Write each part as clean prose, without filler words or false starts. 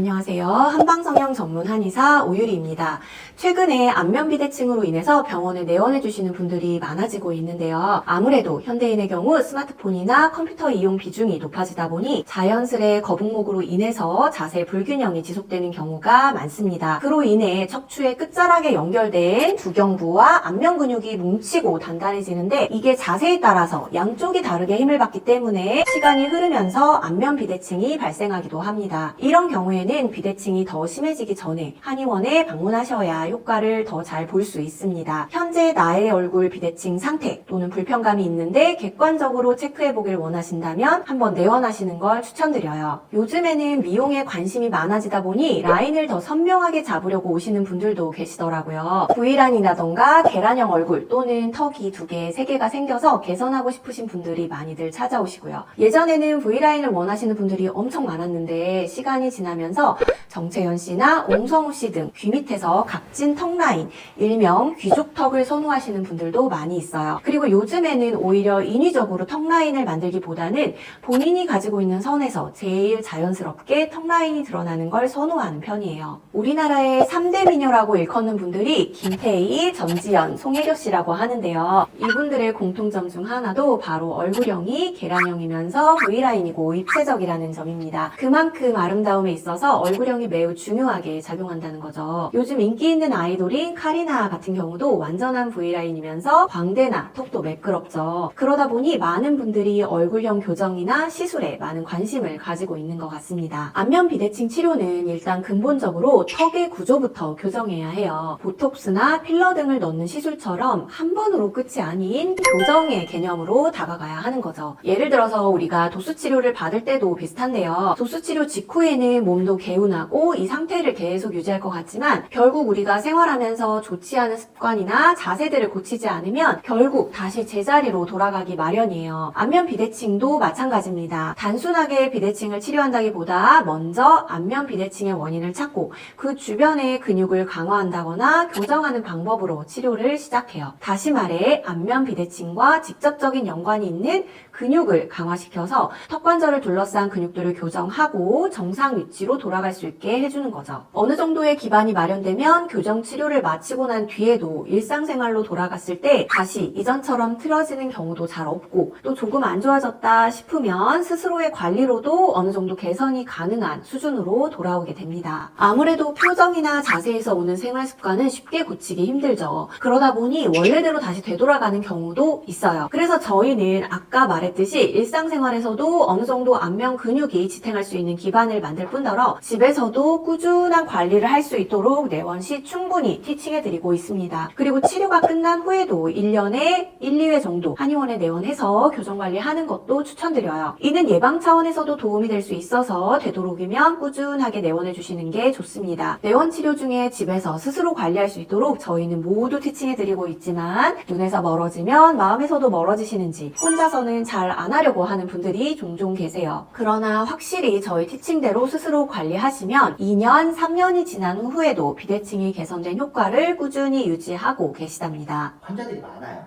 안녕하세요. 한방성형 전문 한의사 오유리입니다. 최근에 안면 비대칭으로 인해서 병원에 내원해 주시는 분들이 많아지고 있는데요. 아무래도 현대인의 경우 스마트폰이나 컴퓨터 이용 비중이 높아지다 보니 자연스레 거북목으로 인해서 자세 불균형이 지속되는 경우가 많습니다. 그로 인해 척추의 끝자락에 연결된 두경부와 안면 근육이 뭉치고 단단해지는데 이게 자세에 따라서 양쪽이 다르게 힘을 받기 때문에 시간이 흐르면서 안면 비대칭이 발생하기도 합니다. 이런 경우에는 비대칭이 더 심해지기 전에 한의원에 방문하셔야 효과를 더 잘 볼 수 있습니다. 현재 나의 얼굴 비대칭 상태 또는 불편감이 있는데 객관적으로 체크해보길 원하신다면 한번 내원하시는 걸 추천드려요. 요즘에는 미용에 관심이 많아지다 보니 라인을 더 선명하게 잡으려고 오시는 분들도 계시더라고요. V라인이라던가 계란형 얼굴 또는 턱이 2개, 3개가 생겨서 개선하고 싶으신 분들이 많이들 찾아오시고요. 예전에는 V라인을 원하시는 분들이 엄청 많았는데 시간이 지나면서 정채연 씨나 옹성우 씨 등 귀 밑에서 각진 턱 라인, 일명 귀족턱을 선호하시는 분들도 많이 있어요. 그리고 요즘에는 오히려 인위적으로 턱 라인을 만들기보다는 본인이 가지고 있는 선에서 제일 자연스럽게 턱 라인이 드러나는 걸 선호하는 편이에요. 우리나라의 3대 미녀라고 일컫는 분들이 김태희, 전지현, 송혜교 씨라고 하는데요. 이분들의 공통점 중 하나도 바로 얼굴형이 계란형이면서 V라인이고 입체적이라는 점입니다. 그만큼 아름다움에 있어서 얼굴형이 매우 중요하게 작용한다는 거죠. 요즘 인기 있는 아이돌인 카리나 같은 경우도 완전한 V라인이면서 광대나 턱도 매끄럽죠. 그러다 보니 많은 분들이 얼굴형 교정이나 시술에 많은 관심을 가지고 있는 것 같습니다. 안면 비대칭 치료는 일단 근본적으로 턱의 구조부터 교정해야 해요. 보톡스나 필러 등을 넣는 시술처럼 한 번으로 끝이 아닌 교정의 개념으로 다가가야 하는 거죠. 예를 들어서 우리가 도수 치료를 받을 때도 비슷한데요. 도수 치료 직후에는 몸도 개운하고 이 상태를 계속 유지할 것 같지만 결국 우리가 생활하면서 좋지 않은 습관이나 자세들을 고치지 않으면 결국 다시 제자리로 돌아가기 마련이에요. 안면 비대칭도 마찬가지입니다. 단순하게 비대칭을 치료한다기보다 먼저 안면 비대칭의 원인을 찾고 그 주변의 근육을 강화한다거나 교정하는 방법으로 치료를 시작해요. 다시 말해 안면 비대칭과 직접적인 연관이 있는 근육을 강화시켜서 턱관절을 둘러싼 근육들을 교정하고 정상 위치로 돌아갈 수 있게 해주는 거죠. 어느 정도의 기반이 마련되면 교정 치료를 마치고 난 뒤에도 일상생활로 돌아갔을 때 다시 이전처럼 틀어지는 경우도 잘 없고 또 조금 안 좋아졌다 싶으면 스스로의 관리로도 어느 정도 개선이 가능한 수준으로 돌아오게 됩니다. 아무래도 표정이나 자세에서 오는 생활 습관은 쉽게 고치기 힘들죠. 그러다 보니 원래대로 다시 되돌아가는 경우도 있어요. 그래서 저희는 아까 말했듯이 일상생활에서도 어느 정도 안면 근육이 지탱할 수 있는 기반을 만들 뿐더러 집에서도 꾸준한 관리를 할 수 있도록 내원 시 충분히 티칭해드리고 있습니다. 그리고 치료가 끝난 후에도 1년에 1, 2회 정도 한의원에 내원해서 교정관리하는 것도 추천드려요. 이는 예방 차원에서도 도움이 될 수 있어서 되도록이면 꾸준하게 내원해주시는 게 좋습니다. 내원 치료 중에 집에서 스스로 관리할 수 있도록 저희는 모두 티칭해드리고 있지만 눈에서 멀어지면 마음에서도 멀어지시는지 혼자서는 잘 안 하려고 하는 분들이 종종 계세요. 그러나 확실히 저희 티칭대로 스스로 관리하시면 2년, 3년이 지난 후에도 비대칭이 개선된 효과를 꾸준히 유지하고 계시답니다. 환자들이 많아요.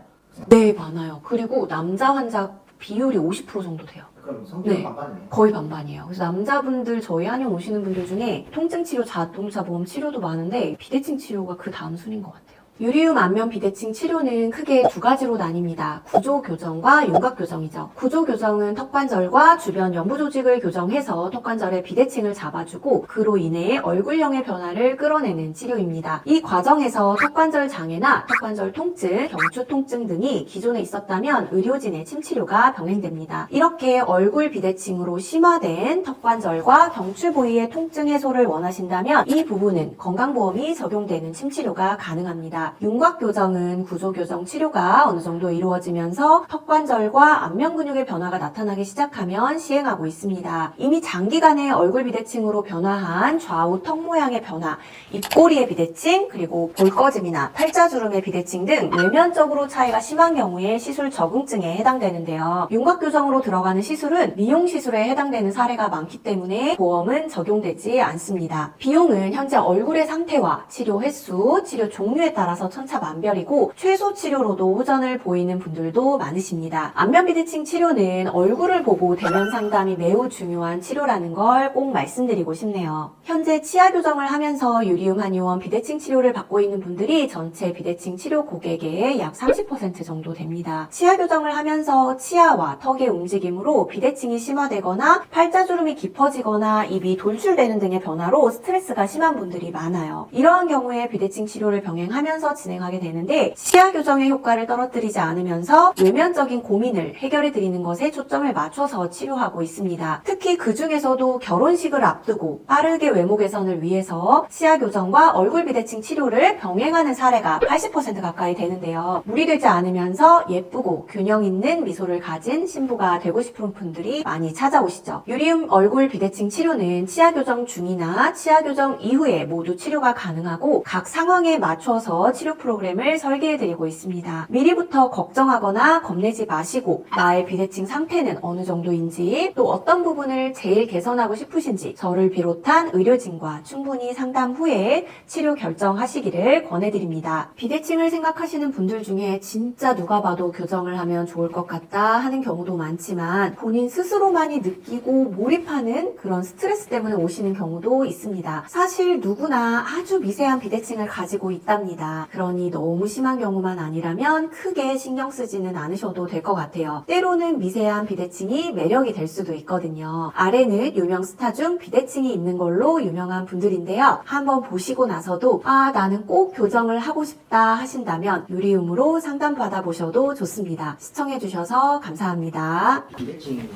네, 많아요. 그리고 남자 환자 비율이 50% 정도 돼요. 그럼 성비는 네. 반반이네요. 거의 반반이에요. 그래서 남자분들 저희 한의원 오시는 분들 중에 통증 치료, 자동차 보험 치료도 많은데 비대칭 치료가 그 다음 순위인 것 같아요. 유리움 안면 비대칭 치료는 크게 2가지로 나뉩니다. 구조교정과 윤곽교정이죠. 구조교정은 턱관절과 주변 연부 조직을 교정해서 턱관절의 비대칭을 잡아주고 그로 인해 얼굴형의 변화를 끌어내는 치료입니다. 이 과정에서 턱관절 장애나 턱관절 통증, 경추 통증 등이 기존에 있었다면 의료진의 침치료가 병행됩니다. 이렇게 얼굴 비대칭으로 심화된 턱관절과 경추 부위의 통증 해소를 원하신다면 이 부분은 건강보험이 적용되는 침치료가 가능합니다. 윤곽교정은 구조교정 치료가 어느 정도 이루어지면서 턱관절과 안면 근육의 변화가 나타나기 시작하면 시행하고 있습니다. 이미 장기간의 얼굴 비대칭으로 변화한 좌우 턱 모양의 변화, 입꼬리의 비대칭, 그리고 볼꺼짐이나 팔자주름의 비대칭 등 내면적으로 차이가 심한 경우에 시술 적응증에 해당되는데요. 윤곽교정으로 들어가는 시술은 미용시술에 해당되는 사례가 많기 때문에 보험은 적용되지 않습니다. 비용은 현재 얼굴의 상태와 치료 횟수, 치료 종류에 따라 따라서 천차만별이고 최소 치료로도 호전을 보이는 분들도 많으십니다. 안면 비대칭 치료는 얼굴을 보고 대면 상담이 매우 중요한 치료라는 걸 꼭 말씀드리고 싶네요. 현재 치아 교정을 하면서 유리움 한의원 비대칭 치료를 받고 있는 분들이 전체 비대칭 치료 고객의 약 30% 정도 됩니다. 치아 교정을 하면서 치아와 턱의 움직임으로 비대칭이 심화되거나 팔자주름이 깊어지거나 입이 돌출되는 등의 변화로 스트레스가 심한 분들이 많아요. 이러한 경우에 비대칭 치료를 병행하면서 진행하게 되는데 치아 교정의 효과를 떨어뜨리지 않으면서 외면적인 고민을 해결해 드리는 것에 초점을 맞춰서 치료하고 있습니다. 특히 그 중에서도 결혼식을 앞두고 빠르게 외모 개선을 위해서 치아 교정과 얼굴 비대칭 치료를 병행하는 사례가 80% 가까이 되는데요. 무리되지 않으면서 예쁘고 균형 있는 미소를 가진 신부가 되고 싶은 분들이 많이 찾아오시죠. 유리움 얼굴 비대칭 치료는 치아 교정 중이나 치아 교정 이후에 모두 치료가 가능하고 각 상황에 맞춰서 치료 프로그램을 설계해드리고 있습니다. 미리부터 걱정하거나 겁내지 마시고 나의 비대칭 상태는 어느 정도인지 또 어떤 부분을 제일 개선하고 싶으신지 저를 비롯한 의료진과 충분히 상담 후에 치료 결정하시기를 권해드립니다. 비대칭을 생각하시는 분들 중에 진짜 누가 봐도 교정을 하면 좋을 것 같다 하는 경우도 많지만 본인 스스로만이 느끼고 몰입하는 그런 스트레스 때문에 오시는 경우도 있습니다. 사실 누구나 아주 미세한 비대칭을 가지고 있답니다. 그러니 너무 심한 경우만 아니라면 크게 신경 쓰지는 않으셔도 될 것 같아요. 때로는 미세한 비대칭이 매력이 될 수도 있거든요. 아래는 유명 스타 중 비대칭이 있는 걸로 유명한 분들인데요. 한번 보시고 나서도 나는 꼭 교정을 하고 싶다 하신다면 유리움으로 상담 받아보셔도 좋습니다. 시청해주셔서 감사합니다. 비대칭이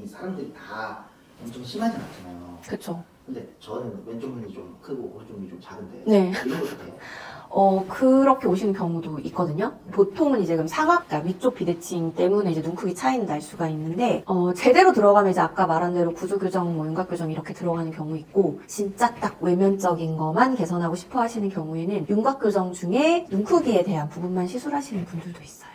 사람들이 다 엄청 심하진 않잖아요. 그쵸. 근데 저는 왼쪽 눈이 좀 크고 오른쪽 눈이 좀 작은데 네. 이런 것도 돼요? 그렇게 오시는 경우도 있거든요. 보통은 이제 그럼 사각가 위쪽 비대칭 때문에 이제 눈 크기 차이는 날 수가 있는데, 제대로 들어가면 이제 아까 말한 대로 구조교정, 윤곽교정 이렇게 들어가는 경우 있고, 진짜 딱 외면적인 것만 개선하고 싶어 하시는 경우에는 윤곽교정 중에 눈 크기에 대한 부분만 시술하시는 분들도 있어요.